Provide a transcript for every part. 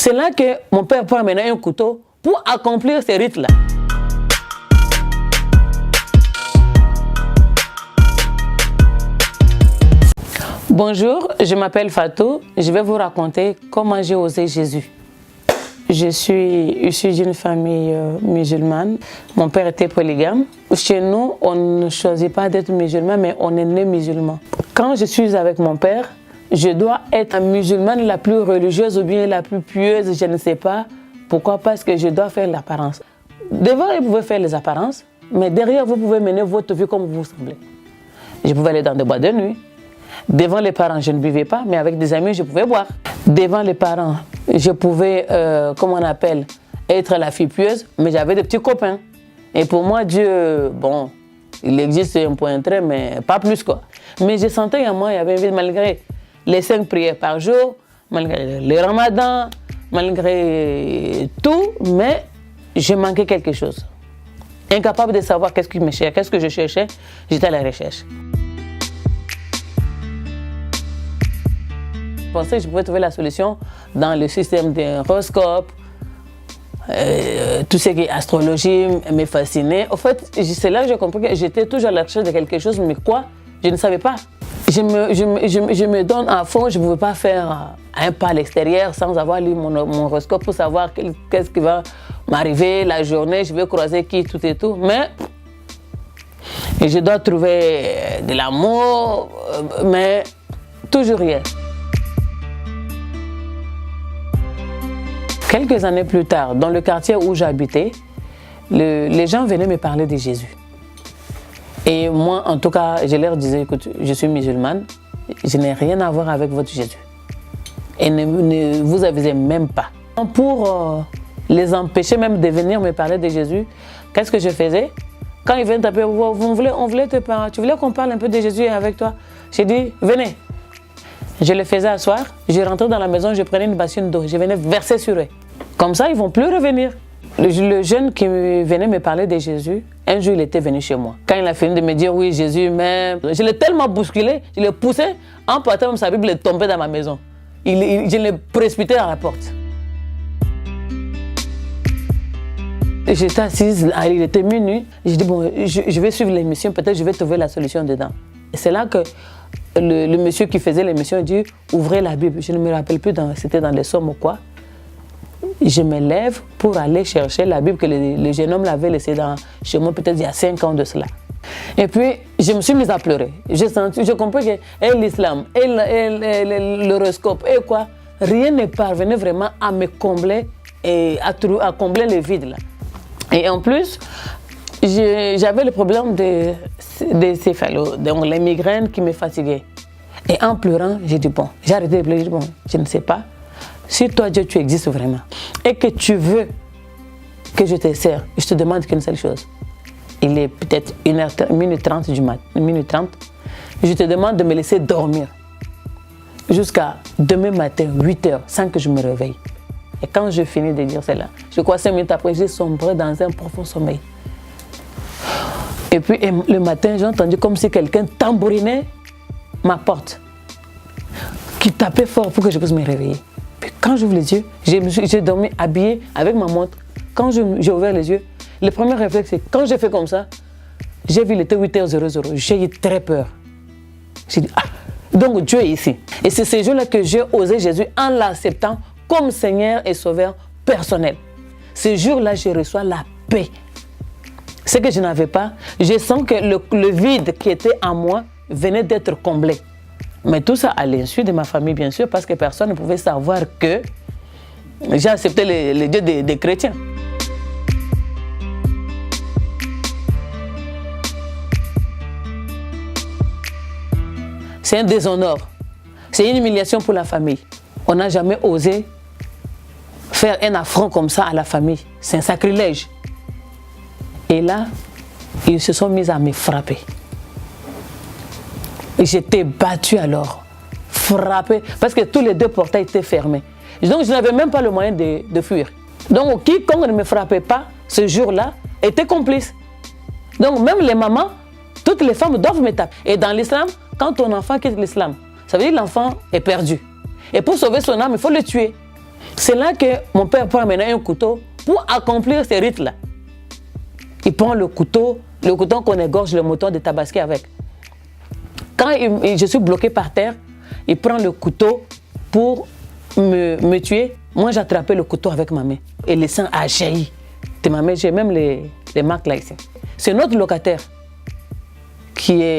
C'est là que mon père prend maintenant un couteau pour accomplir ces rites-là. Bonjour, je m'appelle Fatou. Je vais vous raconter comment j'ai osé Jésus. Je suis issue d'une famille musulmane. Mon père était polygame. Chez nous, on ne choisit pas d'être musulman, mais on est né musulman. Quand je suis avec mon père, je dois être la musulmane la plus religieuse ou bien la plus pieuse, je ne sais pas. Pourquoi? Parce que je dois faire l'apparence. Devant, vous pouvez faire les apparences, mais derrière, vous pouvez mener votre vie comme vous semblez. Je pouvais aller dans des boîtes de nuit. Devant les parents, je ne buvais pas, mais avec des amis, je pouvais boire. Devant les parents, je pouvais, comment on appelle, être la fille pieuse, mais j'avais des petits copains. Et pour moi, Dieu, bon, il existe un point très, mais pas plus quoi. Mais je sentais en moi, il y avait malgré les 5 prières par jour, malgré le ramadan, malgré tout, mais je manquais quelque chose. Incapable de savoir qu'est-ce qui me cherchait, qu'est-ce que je cherchais, j'étais à la recherche. Je pensais que je pouvais trouver la solution dans le système des horoscopes, tout ce qui est astrologie me fascinait. En fait, c'est là que j'ai compris que j'étais toujours à la recherche de quelque chose, mais quoi, je ne savais pas. Je me donne à fond, je ne pouvais pas faire un pas à l'extérieur sans avoir lu mon horoscope pour savoir qu'est-ce qui va m'arriver la journée, je vais croiser qui, tout et tout. Mais je dois trouver de l'amour, mais toujours rien. Quelques années plus tard, dans le quartier où j'habitais, les gens venaient me parler de Jésus. Et moi, en tout cas, je leur disais, écoute, je suis musulmane, je n'ai rien à voir avec votre Jésus. Et ne vous avisez même pas. Pour les empêcher même de venir me parler de Jésus, qu'est-ce que je faisais? Quand ils viennent taper, on voulait te parler, tu voulais qu'on parle un peu de Jésus avec toi? J'ai dit, venez. Je le faisais asseoir, je rentrais dans la maison, je prenais une bassine d'eau, je venais verser sur eux. Comme ça, ils ne vont plus revenir. Le jeune qui venait me parler de Jésus, un jour, il était venu chez moi. Quand il a fini de me dire, oui, Jésus m'aime, je l'ai tellement bousculé, je l'ai poussé, en portant même sa Bible, il est tombé dans ma maison. Je l'ai précipité à la porte. J'étais assise, il était minuit. J'ai dit, bon, je vais suivre l'émission, peut-être je vais trouver la solution dedans. Et c'est là que le monsieur qui faisait l'émission dit, ouvrez la Bible. Je ne me rappelle plus, c'était dans les Sommes ou quoi. Je me lève pour aller chercher la Bible que le jeune homme l'avait laissée chez moi peut-être il y a 5 ans de cela. Et puis, je me suis mise à pleurer. Je compris que l'islam, l'horoscope, et quoi, rien ne parvenait vraiment à me combler et à combler le vide là. Et en plus, j'avais le problème des céphalo, donc les migraines qui me fatiguaient. Et en pleurant, j'ai dit bon, j'ai arrêté de pleurer, j'ai dit bon, je ne sais pas. Si toi, Dieu, tu existes vraiment et que tu veux que je te sers, je te demande qu'une seule chose. Il est peut-être 1h30 du matin, 1h30. Je te demande de me laisser dormir jusqu'à demain matin, 8h, sans que je me réveille. Et quand je finis de dire cela, je crois 5 minutes après, j'ai sombré dans un profond sommeil. Et puis le matin, j'ai entendu comme si quelqu'un tambourinait ma porte, qui tapait fort pour que je puisse me réveiller. Puis quand j'ouvre les yeux, j'ai dormi habillée avec ma montre. Quand j'ai ouvert les yeux, le premier réflexe, c'est quand j'ai fait comme ça, j'ai vu, il était 8h00. J'ai eu très peur. J'ai dit, ah, donc Dieu est ici. Et c'est ce jour-là que j'ai osé Jésus en l'acceptant comme Seigneur et Sauveur personnel. Ce jour-là, je reçois la paix. Ce que je n'avais pas, je sens que le vide qui était en moi venait d'être comblé. Mais tout ça à l'insu de ma famille, bien sûr, parce que personne ne pouvait savoir que j'ai accepté le Dieu des chrétiens. C'est un déshonneur. C'est une humiliation pour la famille. On n'a jamais osé faire un affront comme ça à la famille. C'est un sacrilège. Et là, ils se sont mis à me frapper. Et j'étais battue alors, frappée, parce que tous les 2 portails étaient fermés. Donc je n'avais même pas le moyen de fuir. Donc quiconque ne me frappait pas ce jour-là était complice. Donc même les mamans, toutes les femmes doivent me taper. Et dans l'islam, quand ton enfant quitte l'islam, ça veut dire que l'enfant est perdu. Et pour sauver son âme, il faut le tuer. C'est là que mon père prend maintenant un couteau pour accomplir ces rites-là. Il prend le couteau qu'on égorge le mouton de Tabaski avec. Quand je suis bloqué par terre, il prend le couteau pour me tuer. Moi, j'ai attrapé le couteau avec ma main. Et le sang a jailli de ma main. J'ai même les marques là ici. C'est notre locataire qui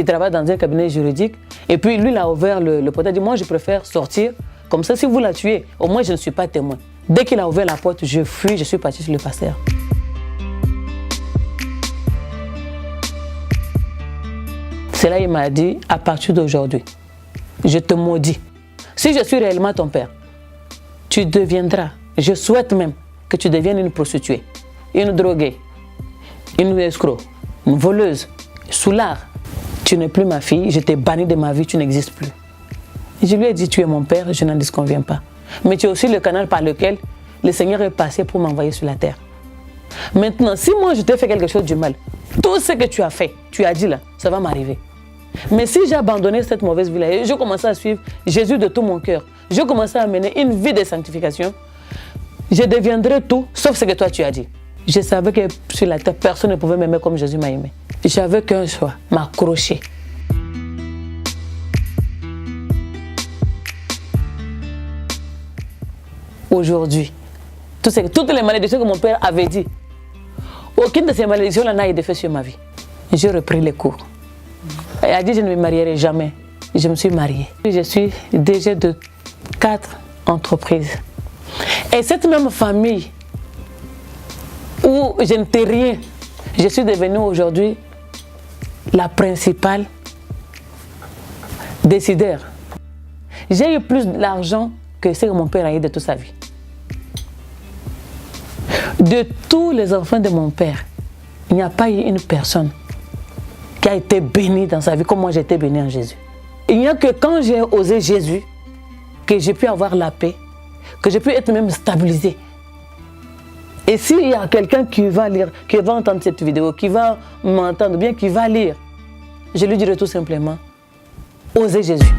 travaille dans un cabinet juridique. Et puis, lui, il a ouvert le portail. Il dit, moi, je préfère sortir. Comme ça, si vous la tuez, au moins, je ne suis pas témoin. Dès qu'il a ouvert la porte, je fuis, je suis parti sur le pasteur. C'est là qu'il m'a dit, à partir d'aujourd'hui, je te maudis. Si je suis réellement ton père, tu deviendras, je souhaite même que tu deviennes une prostituée, une droguée, une escroc, une voleuse, soulard. Tu n'es plus ma fille, je t'ai banni de ma vie, tu n'existes plus. Et je lui ai dit, tu es mon père, je n'en disconviens pas. Mais tu es aussi le canal par lequel le Seigneur est passé pour m'envoyer sur la terre. Maintenant, si moi je t'ai fait quelque chose du mal, tout ce que tu as fait, tu as dit là, ça va m'arriver. Mais si j'ai abandonné cette mauvaise vie-là et je commençais à suivre Jésus de tout mon cœur, je commençais à mener une vie de sanctification, je deviendrai tout sauf ce que toi tu as dit. Je savais que sur la terre, personne ne pouvait m'aimer comme Jésus m'a aimé. J'avais qu'un choix, m'accrocher. Aujourd'hui, toutes les malédictions que mon père avait dit, aucune de ces malédictions n'a été faite sur ma vie. J'ai repris les cours. Il a dit je ne me marierai jamais. Je me suis mariée. Je suis DG de 4 entreprises. Et cette même famille où je n'étais rien, je suis devenue aujourd'hui la principale décideur. J'ai eu plus d'argent que ce que mon père a eu de toute sa vie. De tous les enfants de mon père, il n'y a pas eu une personne qui a été bénie dans sa vie comme moi j'ai été bénie en Jésus. Il n'y a que quand j'ai osé Jésus que j'ai pu avoir la paix, que j'ai pu être même stabilisé. Et s'il y a quelqu'un qui va lire, qui va entendre cette vidéo, qui va m'entendre bien, qui va lire, je lui dirai tout simplement, osez Jésus.